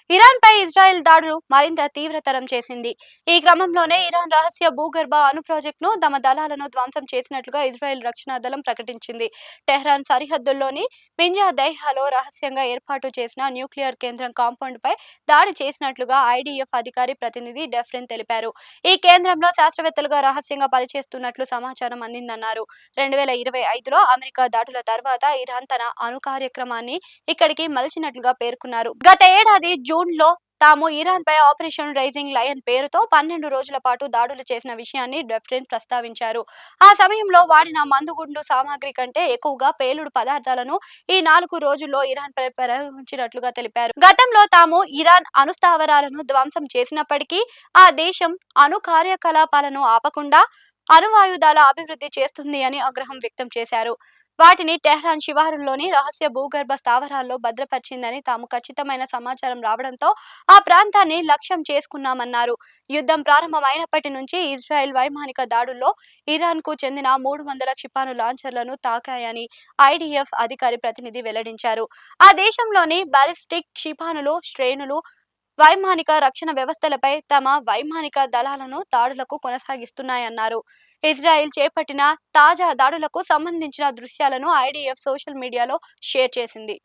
Iran పై Israel దాడులు మరింత తీవ్రతరం చేసింది. ఈ క్రమంలోనే ఇరాన్ రహస్య భూగర్భ అణు ప్రాజెక్టును తమ దళాలను ధ్వంసం చేసినట్లుగా ఇజ్రాయెల్ రక్షణ దళం ప్రకటించింది. టెహ్రాన్ సరిహద్దుల్లోని మింజా దైహాలో రహస్యంగా ఏర్పాటు చేసిన న్యూక్లియర్ కేంద్రం కాంపౌండ్ పై దాడి చేసినట్లుగా ఐడిఎఫ్ అధికారి ప్రతినిధి డెఫ్రిన్ తెలిపారు. ఈ కేంద్రంలో శాస్త్రవేత్తలుగా రహస్యంగా పనిచేస్తున్నట్లు సమాచారం అందిందన్నారు. 2025లో అమెరికా దాడుల తర్వాత ఇరాన్ తన అణు కార్యక్రమాన్ని ఇక్కడికి మలిచినట్లుగా పేర్కొన్నారు. గత ఏడాది జూన్లో తాము ఇరాన్ పై ఆపరేషన్ రైజింగ్ లయన్ పేరుతో 12 రోజుల పాటు దాడులు చేసిన విషయాన్ని డెఫ్రిన్ ప్రస్తావించారు. ఆ సమయంలో వాడిన మందుగుండు సామాగ్రి కంటే ఎక్కువగా పేలుడు పదార్థాలను ఈ 4 రోజుల్లో ఇరాన్ పై ప్రయోగించినట్లుగా తెలిపారు. గతంలో తాము ఇరాన్ అణు స్థావరాలను ధ్వంసం చేసినప్పటికీ ఆ దేశం అణు కార్యకలాపాలను ఆపకుండా అణ్వాయుధాల అభివృద్ధి చేస్తుంది అని ఆగ్రహం వ్యక్తం చేశారు. వాటిని టెహ్రాన్ శివారుల్లోని రహస్య భూగర్భ స్థావరాల్లో భద్రపరిచిందని తాము ఖచ్చితమైన సమాచారం రావడంతో ఆ ప్రాంతాన్ని లక్ష్యం చేసుకున్నామన్నారు. యుద్ధం ప్రారంభమైనప్పటి నుంచి ఇజ్రాయెల్ వైమానిక దాడుల్లో ఇరాన్కు చెందిన 300 క్షిపణి లాంచర్లను తాకాయని ఐడిఎఫ్ అధికారి ప్రతినిధి వెల్లడించారు. ఆ దేశంలోని బాలిస్టిక్ క్షిపణులు శ్రేణులు వైమానిక రక్షణ వ్యవస్థలపై తమ వైమానిక దళాలను దాడులకు కొనసాగిస్తున్నాయన్నారు. ఇజ్రాయెల్ చేపట్టిన తాజా దాడులకు సంబంధించిన దృశ్యాలను ఐడిఎఫ్ సోషల్ మీడియాలో షేర్ చేసింది.